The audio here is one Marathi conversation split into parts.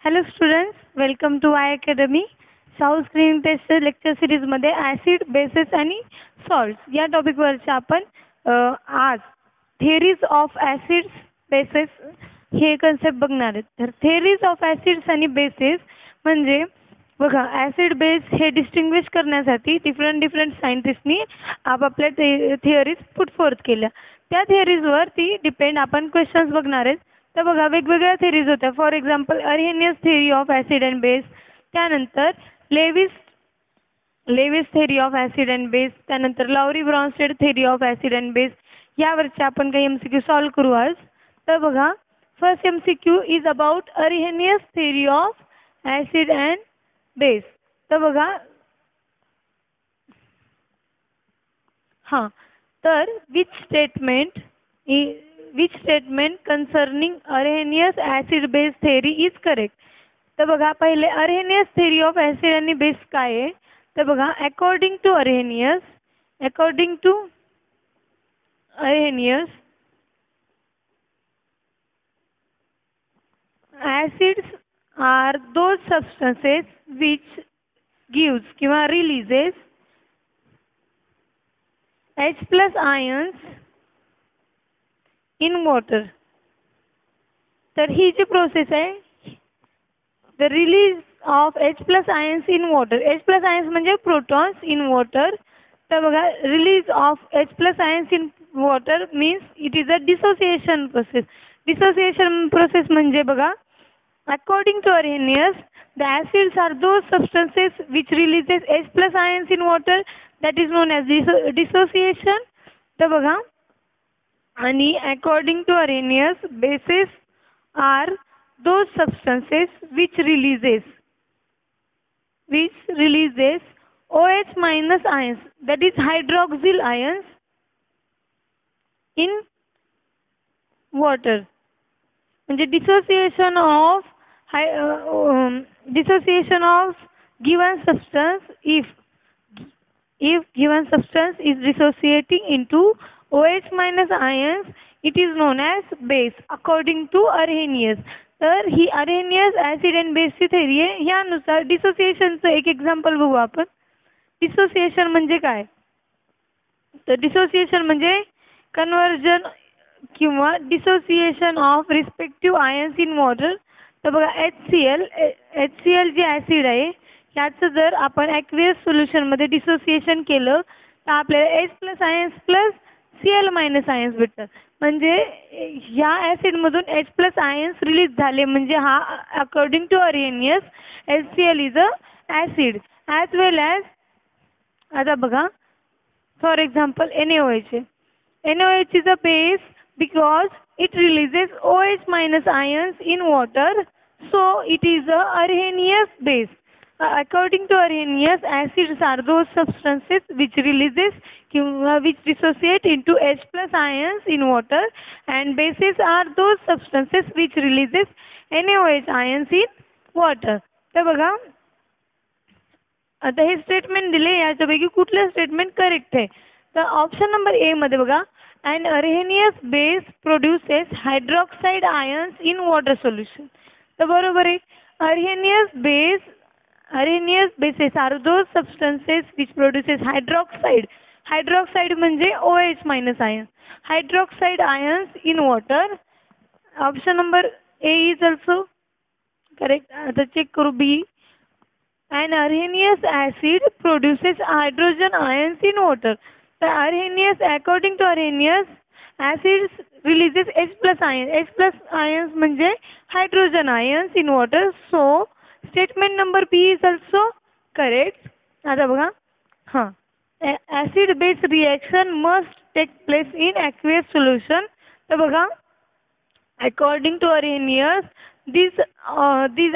Hello students, welcome to I academy. South screen test lecture सिरीजमध्ये ॲसिड, बेसेस आणि सॉल्ट्स या टॉपिकवरचे आपण आज थेरीज ऑफ ॲसिड्स, बेसेस हे कन्सेप्ट बघणार आहेत. तर थेरीज ऑफ ॲसिड्स आणि बेसेस म्हणजे बघा, ॲसिड बेस हे डिस्टिंग्विश करण्यासाठी डिफरंट सायंटिस्टनी आपापल्या थिअरीज पुट फोर्थ केल्या. त्या थिअरीजवरती डिपेंड आपण क्वेश्चन्स बघणार आहेत. तर बघा, वेगवेगळ्या थिअरीज होत्या. For example Arrhenius theory of acid and base, त्यानंतर Lewis theory of acid and base, त्यानंतर Lowry Bronsted theory of acid and base. यावरचे आपण काही MCQ सॉल्व करू आज. तर बघा, first MCQ is about Arrhenius theory of acid and base. तर बघा, हां, तर which statement concerning Arrhenius acid base theory is correct. तर बघा, पहिले Arrhenius theory of acid आणि base काय आहे. तर बघा, according to Arrhenius acids are those substances which gives किंवा releases H plus ions in water. तर ही जी प्रोसेस आहे, the release of H plus ions in water. H plus ions म्हणजे प्रोटॉन्स इन वॉटर. तर बघा, release of H plus ions in water means it is a dissociation process. Dissociation process म्हणजे बघा, according to Arrhenius, the acids are those substances which releases H plus ions in water, that is known as dissociation. तर बघा, आणि according to Arrhenius, bases are those substances which releases OH minus ions, that is hydroxyl ions in water. म्हणजे dissociation of given substance, if given substance is dissociating into OH minus ions, it is known as base according to Arrhenius. तर ही Arrhenius ॲसिड अँड बेसची थेरी आहे. ह्यानुसार डिसोसिएशनचं एक एक्झाम्पल बघू आपण. डिसोसिएशन म्हणजे काय? तर डिसोसिएशन म्हणजे कन्व्हर्जन किंवा dissociation of respective ions in water. तर बघा, HCl जे ॲसिड आहे, याचं जर आपण ॲक्वियस सोल्युशनमध्ये डिसोसिएशन केलं तर आपल्याला H plus ions plus Cl minus ions भेटतात. म्हणजे ह्या ॲसिडमधून H प्लस आयन्स रिलीज झाले, म्हणजे हा according to Arrhenius HCl is a acid as well as. आता बघा, for example NaOH is a base because it releases OH minus ions in water, so it is a Arrhenius base. According to Arrhenius, acids are those substances which dissociate into H plus ions in water, and bases are those substances which releases NaOH ions in water. तर बघा, आता हे स्टेटमेंट दिले, याच्यापैकी कुठलं स्टेटमेंट करेक्ट आहे? तर ऑप्शन नंबर ए मध्ये बघा, an Arrhenius base produces hydroxide ions in water solution. तर बरोबर आहे. Arrhenius bases are those substances which produces hydroxide म्हणजे OH minus ions, hydroxide ions in water. Option number A is also correct. आता चेक करू बी. An Arrhenius acid produces hydrogen ions in water. The according to Arrhenius, acids releases H plus ions. H plus ions म्हणजे hydrogen ions in water. So statement number B is also correct. आता बघा, हां, acid base reaction must take place in aqueous solution. तर बघा, according to Arrhenius, these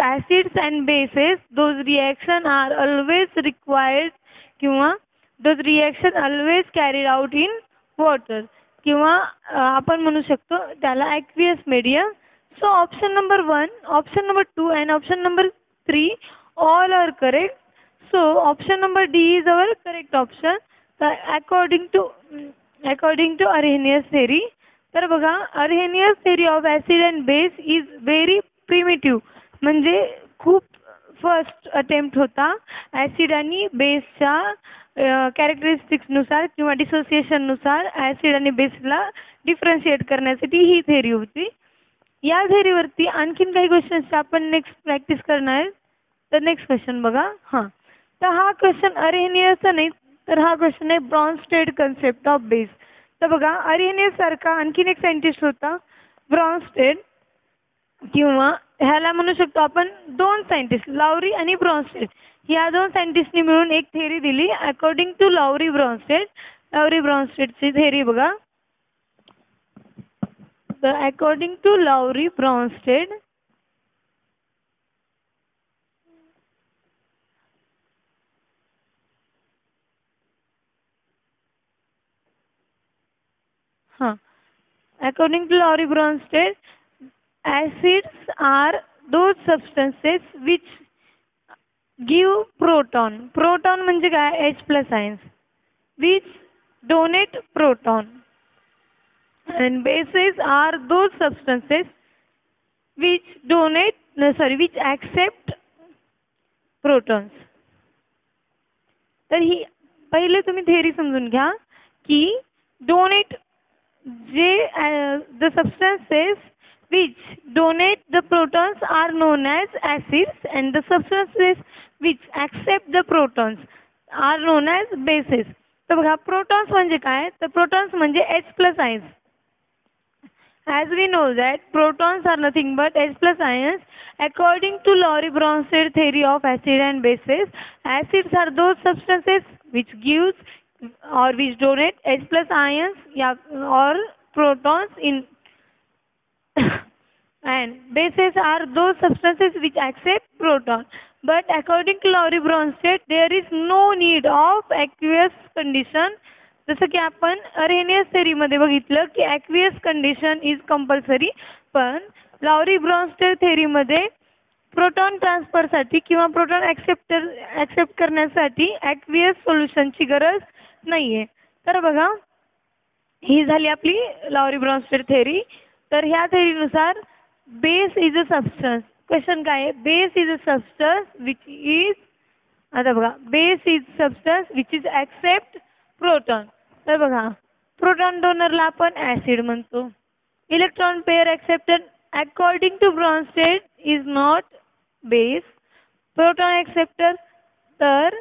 acids and bases, those reaction are always required किंवा those reaction always carried out in water, किंवा आपण म्हणू शकतो त्याला aqueous medium. So option number 1, option number 2 and option number 3 all are correct. So option number D is our correct option. According to Arrhenius theory. तर बघा, Arrhenius theory of acid and base is very primitive, म्हणजे खूप फर्स्ट अटेम्प्ट होता ॲसिड आणि बेसच्या कॅरेक्टरिस्टिक्सनुसार किंवा डिसोसिएशननुसार ॲसिड आणि बेसला डिफरन्शिएट करण्यासाठी ही थेरी होती. या थेरीवरती आणखीन काही क्वेश्चन्स आपण नेक्स्ट प्रॅक्टिस करणार आहे. तर नेक्स्ट क्वेश्चन बघा. हां, तर हा क्वेश्चन अरेनियसचा नाही, तर हा क्वेश्चन आहे ब्रॉन्स्टेड कन्सेप्ट ऑफ बेस. तर बघा, अरेनियस सारखा आणखीन एक सायंटिस्ट होता ब्रॉन्स्टेड, किंवा ह्याला म्हणू शकतो आपण दोन सायंटिस्ट, लाउरी आणि ब्रॉन्स्टेड. या दोन सायंटिस्टनी मिळून एक थेरी दिली according to Lowry Bronsted. Lowry ब्रॉन्स्टेडची थेरी बघा. तर अकॉर्डिंग टू लाउरी ब्रॉन्स्टेड, हाँ, according to Laurie Bronsted, acids are those substances which give proton. Proton म्हणजे काय? H plus ions, which donate proton. And bases are those substances which which accept protons. तर ही पहिले तुम्ही थेरी समजून घ्या की donate the substances which donate the protons are known as acids, and the substances which accept the protons are known as bases. तर बघा, protons म्हणजे काय? तर protons म्हणजे H plus ions. As we know that protons are nothing but H plus ions. According to Laurie Bronsted theory of acid and bases, acids are those substances which gives or which donate H plus ions or protons in and bases are those substances which accept proton. But according to Laurie Bronsted, there is no need of aqueous condition. जसं की आपण अरेनियस थेरी मध्ये बघितलं की aqueous condition is compulsory, पण लाउरी ब्रॉन्स्टेड थेरी मध्ये प्रोटॉन ट्रान्सफर साठी किंवा प्रोटॉन ॲक्सेप्ट करण्यासाठी aqueous सोल्युशनची गरज नाहीये. तर बघा, ही झाली आपली लाउरी ब्रॉन्स्टेड थेरी. तर ह्या थेरीनुसार base is a substance. Question काय आहे? Base is a substance which is, आता बघा, base is substance which is accept proton. तर बघा, प्रोटॉन डोनरला आपण ॲसिड म्हणतो. Electron pair acceptor according to Bronsted is not base. Proton acceptor, तर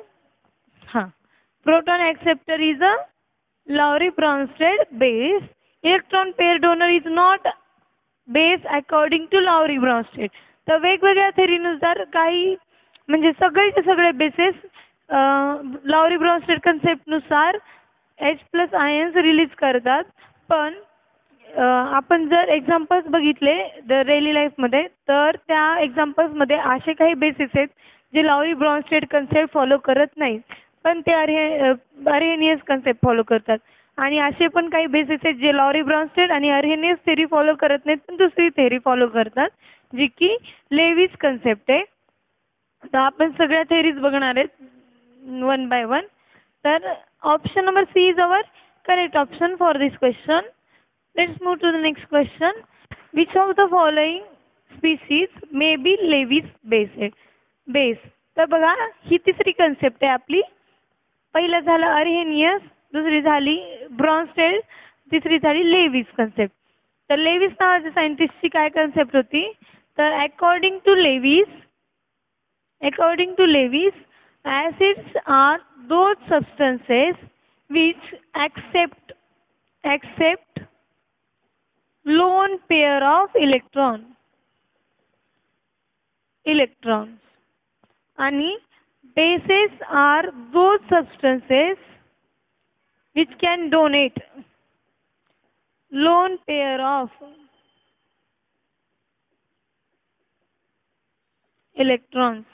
हां, proton acceptor is a Laurie Bronsted base. Electron pair donor is not base according to Laurie Bronsted. तर वेगवेगळ्या थेरीनुसार काही म्हणजे सगळेचे सगळे बेसेस लाउरी ब्रॉन्स्टेड कन्सेप्टनुसार H प्लस आयन्स रिलीज करतात. पण आपण जर एक्झाम्पल्स बघितले द डेली लाईफमध्ये, तर त्या एक्झाम्पल्समध्ये असे काही बेसिस आहेत जे लाउरी ब्रॉन्स्टेड कन्सेप्ट फॉलो करत नाहीत, पण ते अरेनियस कन्सेप्ट फॉलो करतात. आणि असे पण काही बेसिस आहेत जे लाउरी ब्रॉन्स्टेड आणि अरेनियस थेरी फॉलो करत नाहीत, पण दुसरी थेरी फॉलो करतात, जी की लेविस कन्सेप्ट आहे. तर आपण सगळ्या थेरीज बघणार आहेत वन बाय वन. तर option number C is our correct option for this question. Let's move to the next question. Which of the following species may be Lewis base. तर बघा, ही तिसरी कन्सेप्ट आहे आपली. पहिलं झालं अरेनियस, दुसरी झाली ब्रॉन्स्टेड, तिसरी झाली लेविस कन्सेप्ट. तर लेविस नावाच्या सायंटिस्टची काय कन्सेप्ट होती? तर according to Lewis acids are those substances which accept lone pair of electrons, आणि bases are those substances which can donate lone pair of electrons.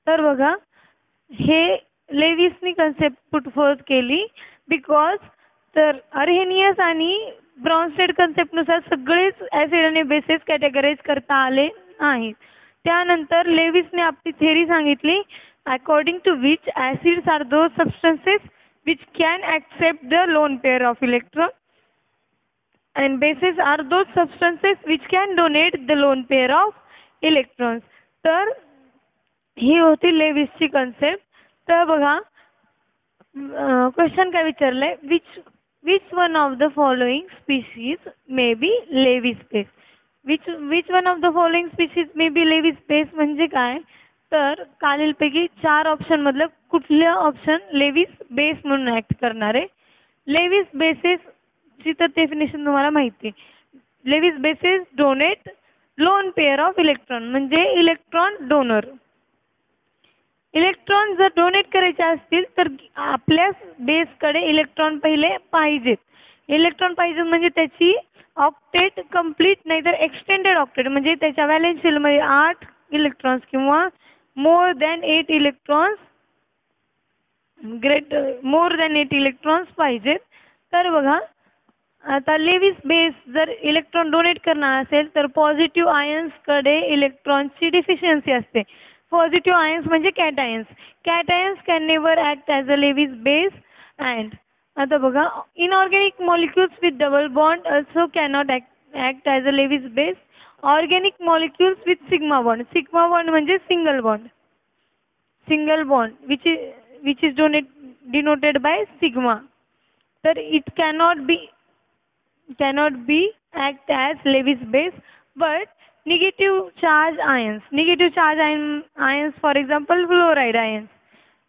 तर बघा, हे लेविसनी कन्सेप्ट पुट फोर्थ केली बिकॉज तर अरेनियस आणि ब्रॉन्स्टेड कन्सेप्टनुसार सगळेच ॲसिड आणि बेसेस कॅटेगराइज करता आले नाहीत. त्यानंतर लेविसने आपली थेरी सांगितली according to which acids are those substances which can accept the lone pair of electron, and bases are those substances which can donate the lone pair of electrons. तर ही होती लेविसची कन्सेप्ट. तर बघा क्वेश्चन काय विचारलंय, which one of the following species may be Lewis base. Which one of the following species may be Lewis base म्हणजे काय, तर खालीलपैकी 4 ऑप्शन मधलं कुठलं ऑप्शन लेविस बेस म्हणून ऍक्ट करणार आहे. लेविस बेसेस ची तर डेफिनेशन तुम्हाला माहिती आहे. Lewis bases donate lone pair of electron म्हणजे इलेक्ट्रॉन डोनर. इलेक्ट्रॉन जर डोनेट करायचे असतील तर आपल्या बेसकडे इलेक्ट्रॉन पहिले पाहिजेत. इलेक्ट्रॉन पाहिजे म्हणजे त्याची ऑक्टेट कंप्लीट नाही तर एक्सटेंडेड ऑक्टेट म्हणजे त्याच्या व्हॅलेन्स शेलमध्ये 8 इलेक्ट्रॉन्स किंवा more than 8 electrons more than 8 electrons पाहिजेत. तर बघा आता लेविस बेस जर इलेक्ट्रॉन डोनेट करणार असेल तर पॉझिटिव्ह आयन्सकडे इलेक्ट्रॉनची डिफिशियन्सी असते. पॉझिटिव्ह आयन्स म्हणजे cations. Cations can never act as a Lewis base. And आता बघा inorganic molecules with double bond also cannot act as a Lewis base. Organic molecules with sigma bond. Sigma bond म्हणजे single bond. Single bond which is denoted by sigma. तर it cannot be act as Lewis base. But negative charge ions for example fluoride ions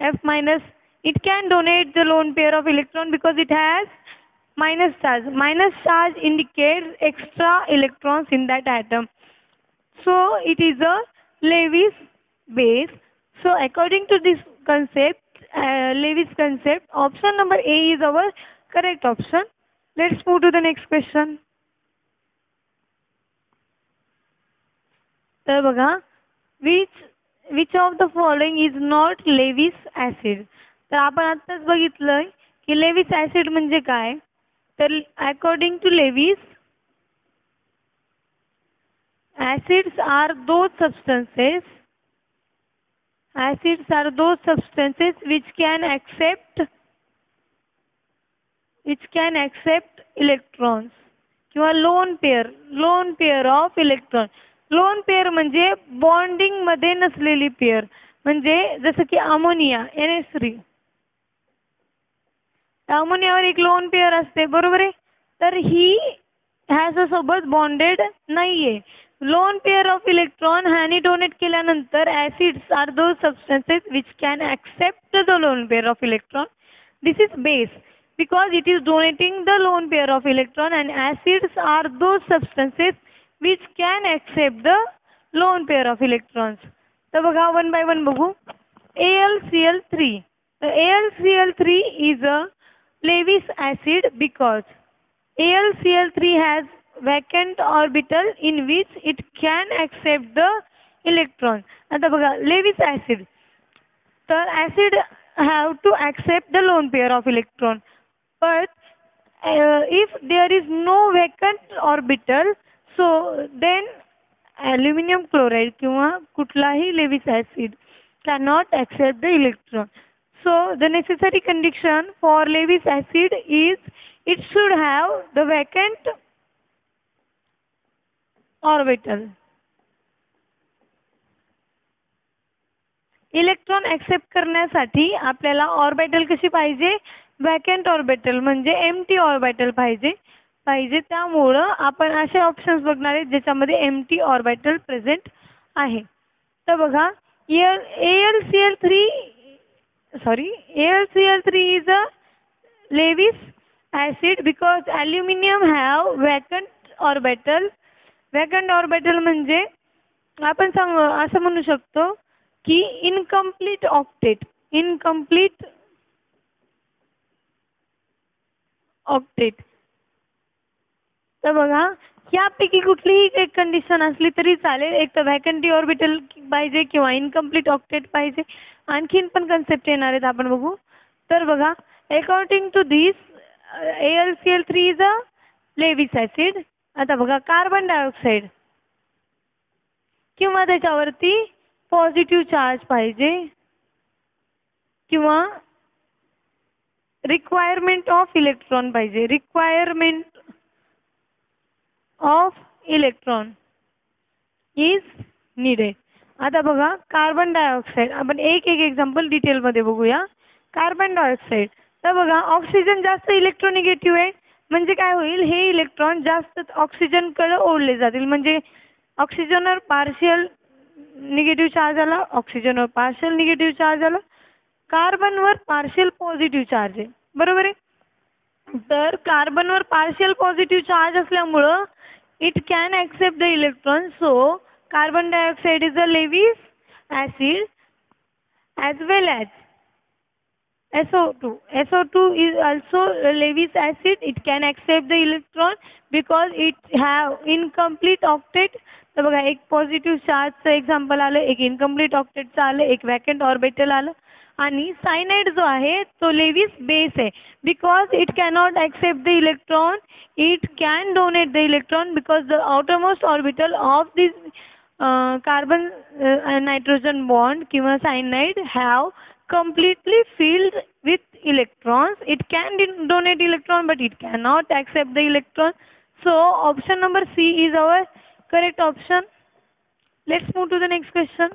F minus, it can donate the lone pair of electron because it has minus charge. Minus charge indicates extra electrons in that atom, so it is a Lewis base. So according to this concept, Lewis concept, option number A is our correct option. Let's move to the next question. तर बघा which of the following is not Lewis acid. तर आपण आत्ताच बघितलंय की लेविस ऍसिड म्हणजे काय. तर according to Lewis, acids are those substances which can accept electrons किंवा lone pair of electron. Lone pair म्हणजे बॉन्डिंग मध्ये नसलेली पेअर. म्हणजे जसं की अमोनिया NH3. अमोनियावर एक लोन पेअर असते बरोबर आहे. तर ही ह्याच्यासोबत बॉन्डेड नाहीये. लोन पेअर ऑफ इलेक्ट्रॉन ह्याने डोनेट केल्यानंतर acids are those substances which can accept the lone pair of electron. This is base because it is donating the lone pair of electron, and acids are those substances which can accept the lone pair of electrons. तर बघा वन बाय वन बघू. AlCl3. AlCl3 is a Lewis acid because AlCl3 has vacant orbital in which it can accept the electron. आता बघा लेविस ऍसिड, तर acid have to accept the lone pair of electron, but if there is no vacant orbital, so then aluminum chloride किंवा कुठलाही Lewis acid cannot accept the electron. So the necessary condition for Lewis acid is it should have the vacant orbital. Electron accept करण्यासाठी आपल्याला ऑर्बिटल कशी पाहिजे, वॅकंट ऑर्बिटल म्हणजे एम्प्टी ऑर्बिटल पाहिजे. त्यामुळं आपण असे ऑप्शन्स बघणार आहेत ज्याच्यामध्ये एम्प्टी ऑर्बिटल प्रेझेंट आहे. तर बघा AlCl3 is a Lewis acid because aluminum have vacant orbital. Vacant orbital म्हणजे आपण असं म्हणू शकतो की इनकम्प्लीट ऑक्टेट. तर बघा यापैकी कुठलीही एक कंडिशन असली तरी चालेल. एक तर वॅकंटी ऑर्बिटल पाहिजे किंवा इनकम्प्लीट ऑक्टेट पाहिजे. आणखीन पण कन्सेप्ट येणार आहेत आपण बघू. तर बघा according to this AlCl3 is a Lewis acid. आता बघा कार्बन डायऑक्साइड किंवा त्याच्यावरती पॉझिटिव्ह चार्ज पाहिजे किंवा रिक्वायरमेंट ऑफ इलेक्ट्रॉन पाहिजे. of electron is needed. आता बघा कार्बन डायऑक्साईड, आपण एक एक एक्झाम्पल डिटेलमध्ये बघूया. कार्बन डायऑक्साईड, तर बघा ऑक्सिजन जास्त इलेक्ट्रोनिगेटिव्ह आहे, म्हणजे काय होईल, हे इलेक्ट्रॉन जास्त ऑक्सिजनकडे ओढले जातील, म्हणजे ऑक्सिजनवर पार्शियल निगेटिव्ह चार्ज आला, ऑक्सिजनवर पार्शियल निगेटिव्ह चार्ज आला, कार्बनवर पार्शियल पॉझिटिव्ह चार्ज आहे, बरोबर आहे. तर कार्बनवर पार्शियल पॉझिटिव्ह चार्ज असल्यामुळं it can accept the electron. So carbon dioxide is a Lewis acid as well as SO2. SO2 is also a Lewis acid. It can accept the electron because it have incomplete octet. तर बघा एक पॉझिटिव्ह चार्जचं एक्झाम्पल आलं, एक इनकम्प्लीट ऑक्टेटचं आलं, एक वॅकंट ऑर्बिटल आलं. आणि सायनाइड जो आहे तो लेविस बेस आहे, because it cannot accept the electron. It can donate the electron because the outermost orbital of this carbon nitrogen bond किंवा cyanide have completely filled with electrons. It can donate electron but it cannot accept the electron. So option number C is our correct option. Let's move to the next question.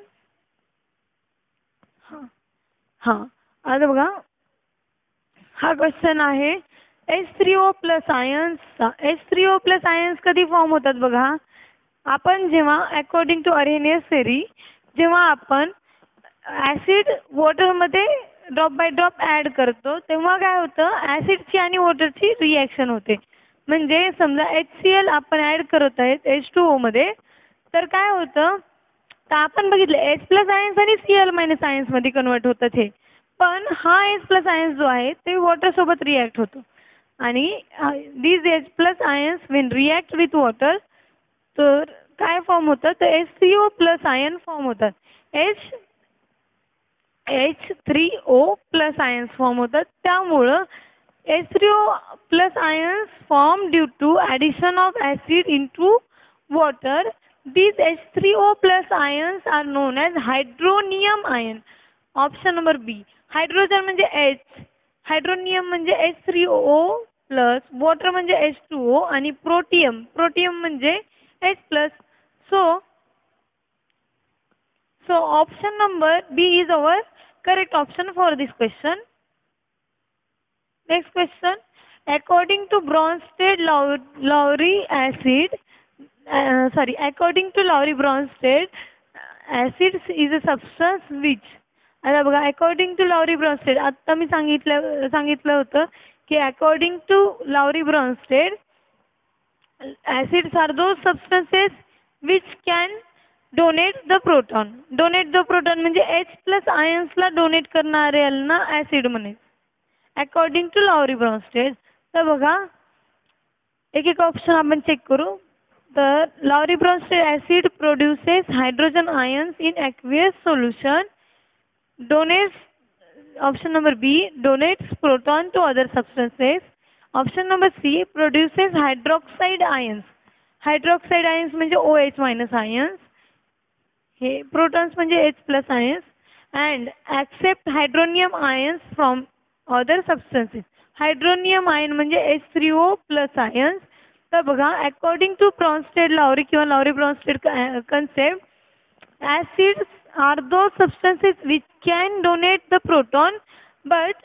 हाँ आता बघा हा क्वेश्चन आहे H3O plus ions. H3O plus ions कधी फॉर्म होतात बघा, आपण जेव्हा अकॉर्डिंग टू अरेनियस थेरी जेव्हा आपण ॲसिड वॉटरमध्ये ड्रॉप बाय ड्रॉप ॲड करतो तेव्हा काय होतं, ॲसिडची आणि वॉटरची रिॲक्शन होते. म्हणजे समजा HCl आपण ॲड करत आहेत H2O मध्ये, तर काय होतं, तर आपण बघितलं H प्लस आयन्स आणि Cl मायनस आयन्समध्ये कन्वर्ट होतात हे, पण हा H प्लस आयन्स जो आहे ते वॉटरसोबत रिॲक्ट होतो. आणि these H plus ions Wien react with water तर काय फॉर्म होतं, तर HCO प्लस आयन फॉर्म होतात. H3O प्लस आयन्स फॉर्म होतात. त्यामुळं H3O plus ions form due to addition of acid into water. These H3O plus ions are known as hydronium ion. Option number B. Hydrogen म्हणजे H, हायड्रोनियम म्हणजे H3O प्लस, वॉटर म्हणजे H2O आणि प्रोटियम, प्रोटियम म्हणजे H plus. So option number B is our correct option for this question. Next question. According to Bronsted-Lowry acid, according to Lowry-Bronsted, acid is a substance which, आता बघा अकॉर्डिंग टू लावरी ब्रॉन्स्टेड, आता मी सांगितलं होतं की according to Lowry Bronsted acids are those substances which can donate the proton. Donate the proton म्हणजे H प्लस आयन्सला डोनेट करणाऱ्याला ॲसिड म्हणे अकॉर्डिंग टू लावरी ब्रॉन्स्टेड. तर बघा एक एक ऑप्शन आपण चेक करू. तर Lowry Bronsted acid produces hydrogen ions in aqueous solution. Donates, option number B, donates proton to other substances. Option number C, produces hydroxide ions. Hydroxide ions म्हणजे OH मायनस आयन्स, हे प्रोटॉन्स म्हणजे H plus ions. And accept hydronium ions from other substances. Hydronium ion म्हणजे H3O प्लस आयन्स. तर बघा अकॉर्डिंग टू ब्रॉन्स्टेड लावरी किंवा Lowry Bronsted concept, acids are those substances which can donate the proton, but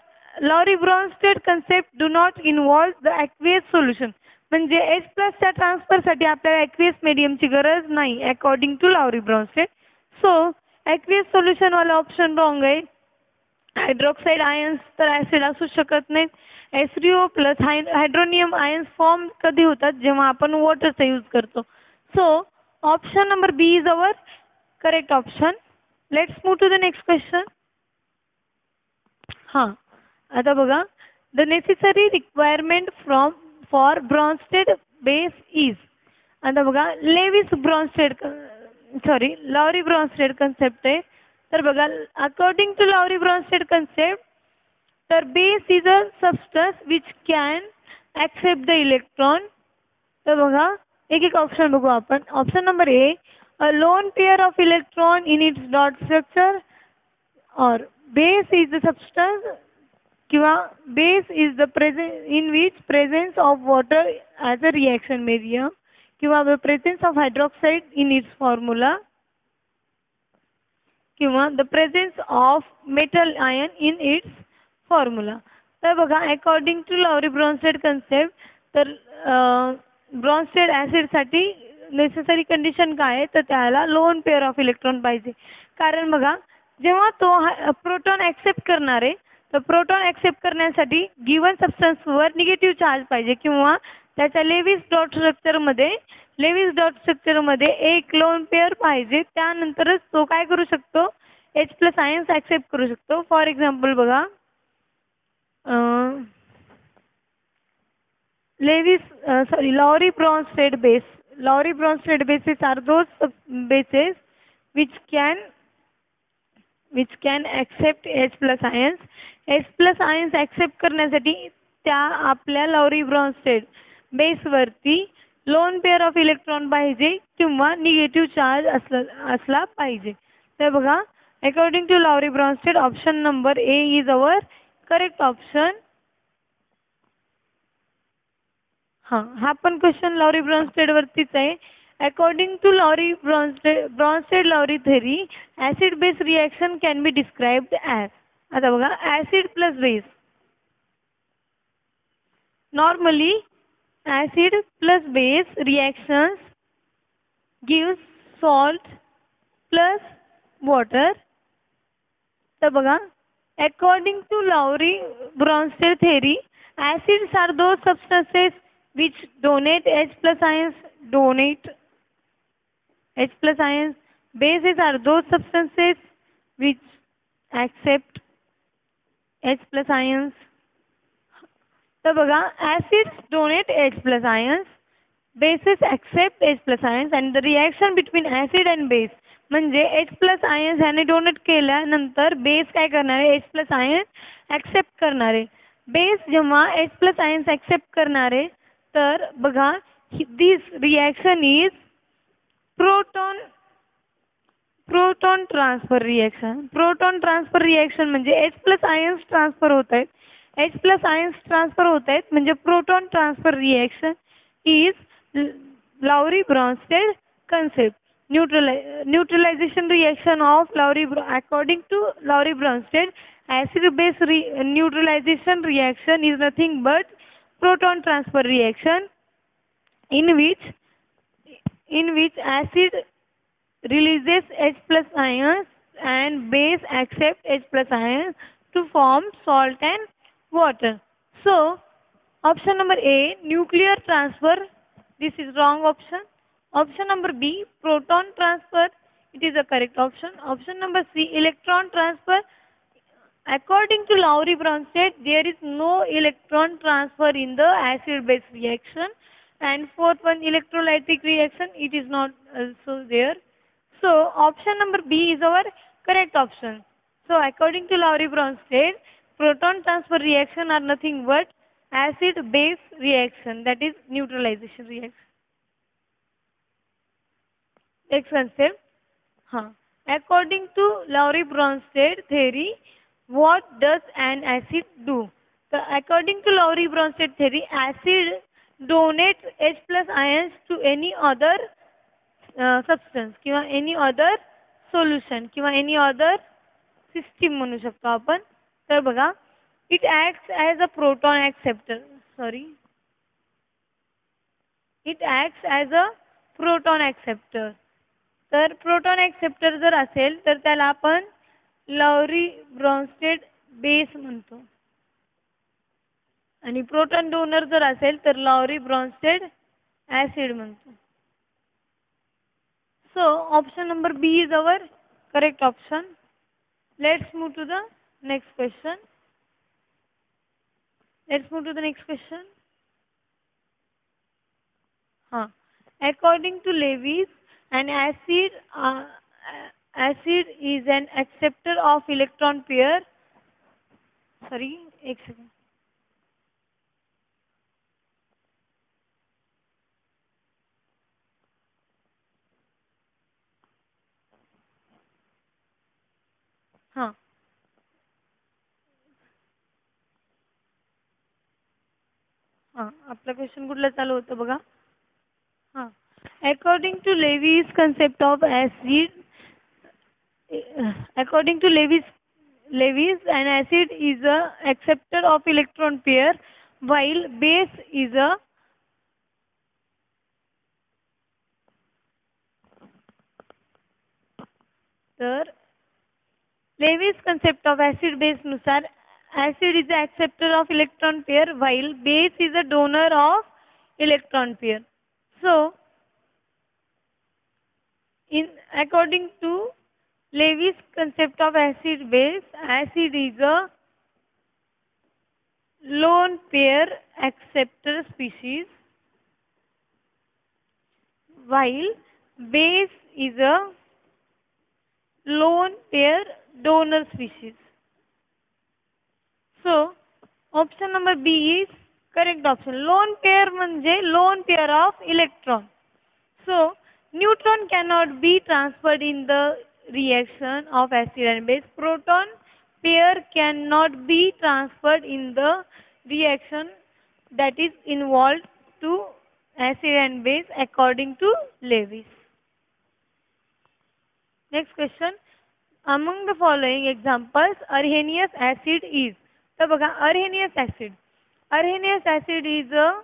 Lowry-Bronsted concept do not involve the aqueous solution. म्हणजे H प्लसच्या ट्रान्सफरसाठी आपल्याला aqueous mediumची गरज नाही according to Lowry-Bronsted. So aqueous solution वाला ऑप्शन रॉंग आहे. हायड्रॉक्साईड आयन्स तर ॲसिड असू शकत नाहीत. H3O plus hydronium ions form कधी होतात, जेव्हा आपण वॉटरचा यूज करतो. So option number B is our correct option. Let's move to the next question. हां आता बघा, the necessary requirement for Bronsted base is. आता बघा Lewis Bronsted Lowry Bronsted concept आहे. तर बघा according to Lowry Bronsted concept, तर base is a substance which can accept the electron. तर बघा एक एक ऑप्शन बघू आपण. Option number A, a lone pair of electron in its dot structure, or base is the substance किंवा base is the presence in which presence of water as a reaction medium, किंवा the presence of hydroxide in its formula किंवा the presence of metal ion in its formula. तर बघा according to Lowry Bronsted concept तर ब्रॉन्स्टेड ॲसिड साठी नेसेसरी कंडिशन काय आहे तर त्याला लोन पेअर ऑफ इलेक्ट्रॉन पाहिजे. कारण बघा जेव्हा तो प्रोटॉन ॲक्सेप्ट करणार आहे तर प्रोटॉन ॲक्सेप्ट करण्यासाठी गिवन सबस्टन्सवर निगेटिव्ह चार्ज पाहिजे किंवा त्याच्या लेविस डॉट स्ट्रक्चरमध्ये एक लोन पेअर पाहिजे. त्यानंतरच तो काय करू शकतो H प्लस आयन्स ॲक्सेप्ट करू शकतो. फॉर एक्झाम्पल बघा Lowry Bronsted base. Lowry Bronsted bases are those bases which can accept H plus ions. H plus ions accept करण्यासाठी त्या आपल्या Lowry Bronsted बेस वरती लोन पेअर ऑफ इलेक्ट्रॉन पाहिजे किंवा निगेटिव्ह चार्ज असला पाहिजे. तर बघा according to Lowry Bronsted option number A is our correct option. हा पण क्वेश्चन लॉरी ब्रॉन्स्टेड वरतीच आहे. According to Bronsted Lowry theory acid base reaction can be described as. आता बघा acid plus base normally acid plus base reactions gives salt plus water. तर बघा according to Lowry Bronsted theory acids are those substances which donate H plus ions. Bases are those substances which accept H plus ions. तर बघा acids donate H plus ions, bases accept H plus ions and the reaction between acid and base म्हणजे H plus ions ह्याने डोनेट केल्यानंतर बेस काय करणार आहे H plus ion ॲक्सेप्ट करणार आहे. बेस जेव्हा H plus ions ॲक्सेप्ट करणार आहे तर बघा this reaction is proton transfer reaction. Proton transfer reaction म्हणजे H plus ions ट्रान्सफर होत आहेत. H plus ions ट्रान्सफर होत आहेत म्हणजे proton transfer reaction is Lowry Bronsted concept. Neutralization reaction of according to Lowry Bronsted acid base neutralization reaction is nothing but proton transfer reaction in which acid releases H plus ions and base accept H plus ions to form salt and water. So option number A nuclear transfer, this is wrong option. Option number B proton transfer, it is a correct option. Option number C electron transfer. According to Lowry Bronsted there is no electron transfer in the acid base reaction. And fourth one electrolytic reaction, it is not also there. So option number B is our correct option. So according to Lowry Bronsted proton transfer reaction are nothing but acid base reaction, that is neutralization reaction. Next concept. According to Lowry Bronsted theory, what does an acid do? So according to Lowry Bronsted theory, acid donates H plus ions to any other substance किंवा any other solution किंवा any other system म्हणू शकतो आपण. तर बघा it acts as a proton acceptor. It acts as a proton acceptor. तर प्रोटॉन ॲक्सेप्टर जर असेल तर त्याला आपण लॉरी ब्रॉन्स्टेड बेस म्हणतो आणि प्रोटॉन डोनर जर असेल तर लॉरी ब्रॉन्स्टेड ॲसिड म्हणतो. So option number B is our correct option. Let's move to the next question. According to Lewis, an acid is an acceptor of electron pair. एक सेकंड. आपला क्वेश्चन कुठला चालू होतं बघा. According to Levy's concept of acid, according to Levy's, an acid is a acceptor of electron pair, while base is a तर Levy's concept of acid base नुसार acid is the acceptor of electron pair while base is a donor of electron pair. So, according to Levy's concept of acid base, acid is a lone pair acceptor species while base is a lone pair donor species. So, option number B is correct option. Lone pair म्हणजे lone pair of electron. So, neutron cannot be transferred in the reaction of acid and base. Proton pair cannot be transferred in the reaction that is involved to acid and base according to Lewis. Next question. Among the following examples, Arrhenius acid is. तर बघा Arrhenius acid. Arrhenius acid is a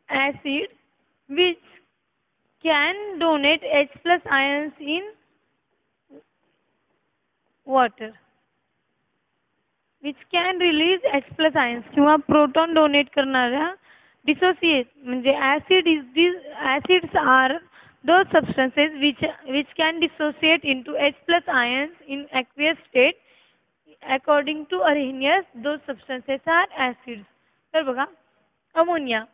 acid which can donate H plus ions in water. Which can release H plus ions किंवा proton donate करणाऱ्या dissociate म्हणजे acids are those substances which can dissociate into H plus ions in aqueous state. According to Arrhenius, those substances are acids. तर बघा ammonia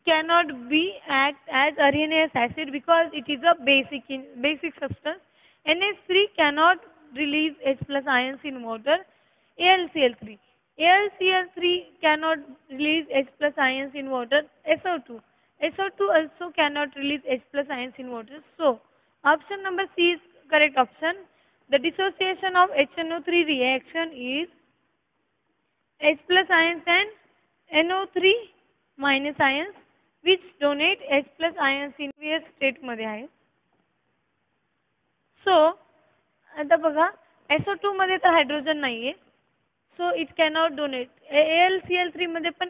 cannot be act as Arrhenius acid because it is a basic substance. NH3 cannot release H plus ions in water. AlCl3 cannot release H plus ions in water. SO2 also cannot release H plus ions in water. So, option number C is correct option. The dissociation of HNO3 reaction is H plus ions and NO3 minus ions which donate H plus ions in aqueous state मध्ये आहे. So, आता बघा SO2 मध्ये तर हायड्रोजन नाहीये. So it cannot donate. AlCl3 मध्ये पण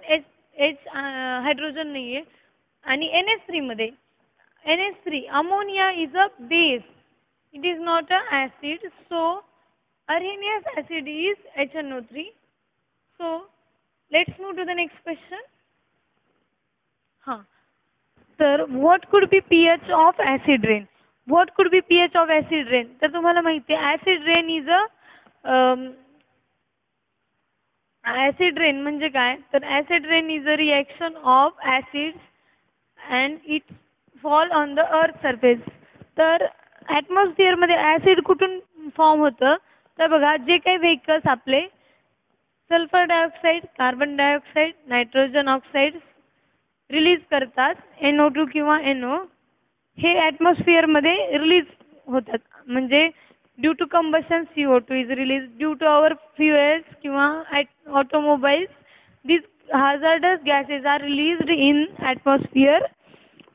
H हायड्रोजन नाहीये आणि NH3 मध्ये NH3 ammonia is a base. It is not a acid. So Arrhenius acid is HNO3. So let's move to the next question. तर what could be pH of acid rain? What could be pH of acid rain? तर तुम्हाला माहिती आहे acid rain is a acid rain म्हणजे काय? तर acid rain is a reaction of acids and it fall on the earth surface. तर atmosphere मध्ये acid कुठून फॉर्म होतं? तर बघा जे काही व्हेइकल्स आपले sulphur dioxide, carbon dioxide, nitrogen oxide release करतात NO2 किंवा NO हे atmosphere मध्ये रिलीज होतात. म्हणजे due to combustion CO2 is released due to our fuels किंवा automobiles. These hazardous gases are released in atmosphere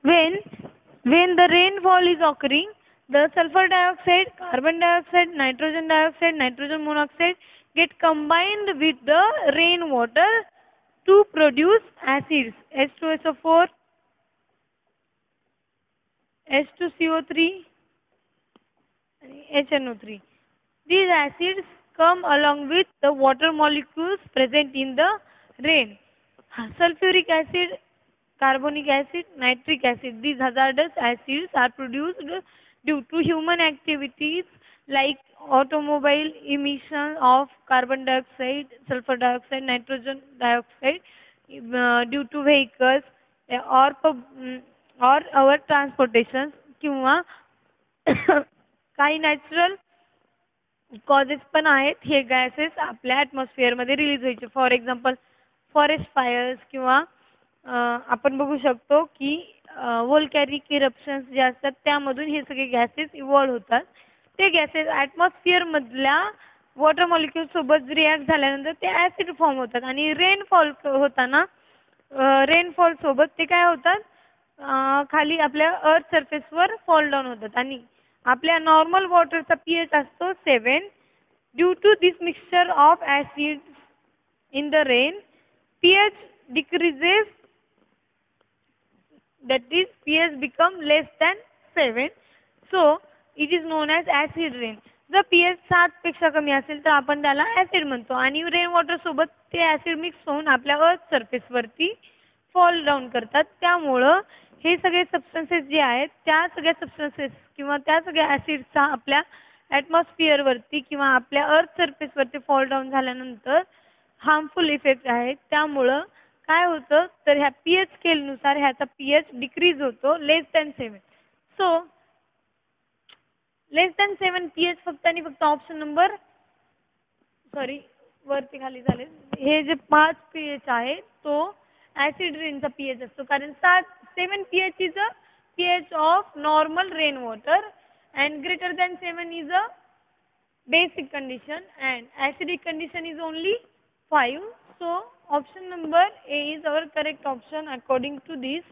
when the rainfall is occurring. The sulfur dioxide, carbon dioxide, nitrogen dioxide, nitrogen monoxide get combined with the rainwater to produce acids H2SO4, H2CO3, HNO3. These acids come along with the water molecules present in the rain. Sulfuric acid, carbonic acid, nitric acid. These hazardous acids are produced due to human activities like automobile emission of carbon dioxide, sulfur dioxide, nitrogen dioxide due to vehicles or our transportation किंवा काही नॅचरल कॉजेस पण आहेत हे गॅसेस आपल्या ॲटमॉस्फिअर मध्ये रिलीज व्हायचे. फॉर एक्झाम्पल फॉरेस्ट फायर्स किंवा आपण बघू शकतो की व्होल्कॅनिक इरप्शन्स जे असतात त्यामधून हे सगळे गॅसेस इव्हॉल्व होतात. ते गॅसेस ॲटमॉस्फिअर मधल्या वॉटर मॉलिक्यूल सोबत रिॲक्ट झाल्यानंतर ते ॲसिड फॉर्म होतात आणि रेनफॉल होताना रेनफॉल सोबत ते काय होतात, खाली आपल्या अर्थ सरफेसवर फॉल डाऊन होतात. आणि आपल्या नॉर्मल वॉटरचा पीएच असतो 7. Due to this mixture of acids in the rain pH decreases, that is pH become less than 7, so it is known as acid rain. जर pH 7 पेक्षा कमी असेल तर आपण त्याला ऍसिड म्हणतो. आणि रेन वॉटर सोबत ते ऍसिड मिक्स होऊन आपल्या अर्थ सरफेस वरती फॉल डाऊन करतात. त्यामुळं हे सगळे सबस्टन्सेस जे आहेत त्या सगळ्या सबस्टन्सेस किंवा त्या सगळ्या ऍसिडचा आपल्या ॲटमॉस्फिअर वरती किंवा आपल्या अर्थ सरफेस वरती फॉल डाऊन झाल्यानंतर हार्मफुल इफेक्ट आहेत. त्यामुळं काय होतं तर ह्या पीएच स्केलनुसार ह्याचा पीएच डिक्रीज होतो लेस than 7. So less than 7 pH फक्त आणि फक्त ऑप्शन नंबर सॉरी वरती खाली झाले हे जे 5 पीएच आहे तो ऍसिड रेनचा पीएच असतो. कारण 7 pH is a pH of normal rain water and greater than 7 is a basic condition and acidic condition is only 5. So option number A is our correct option according to this.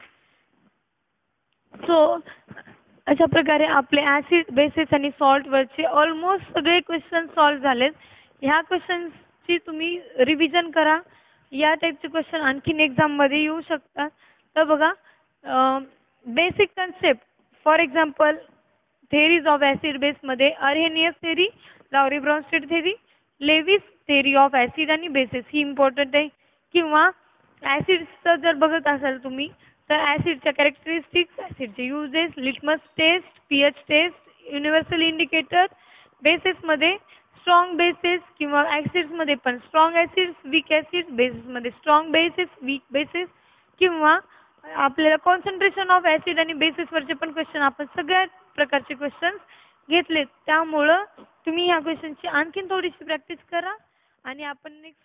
So अशा प्रकारे आपले ऍसिड बेसिस आणि सॉल्ट वरचे ऑलमोस्ट सगळे क्वेश्चन सॉल्व्ह झालेत. ह्या क्वेश्चन्सची तुम्ही रिव्हिजन करा. या टाईपचे क्वेश्चन आणखीन एक्झाममध्ये येऊ शकतात. तर बघा basic concept for example theories of acid base मध्ये Arrhenius theory, Lowry Bronsted theory, Lewis theory of acid आणि बेसिस ही इम्पॉर्टंट आहे. किंवा ऍसिड्सचं जर बघत असाल तुम्ही तर ऍसिडच्या कॅरेक्टरिस्टिक्स, ऍसिडचे uses, litmus test, pH test, universal indicator, बेसिसमध्ये स्ट्रॉंग बेसिस किंवा ऍसिड्समध्ये पण स्ट्रॉंग ऍसिड्स, वीक ऍसिड, बेसिसमध्ये स्ट्रॉंग बेसिस, वीक बेसिस किंवा आपल्याला कॉन्सन्ट्रेशन ऑफ ऍसिड आणि बेसिसवरचे पण क्वेश्चन आपण सगळ्या प्रकारचे क्वेश्चन्स घेतलेत. त्यामुळं तुम्ही ह्या क्वेश्चनची आणखीन थोडीशी प्रॅक्टिस करा आणि आपण नेक्स्ट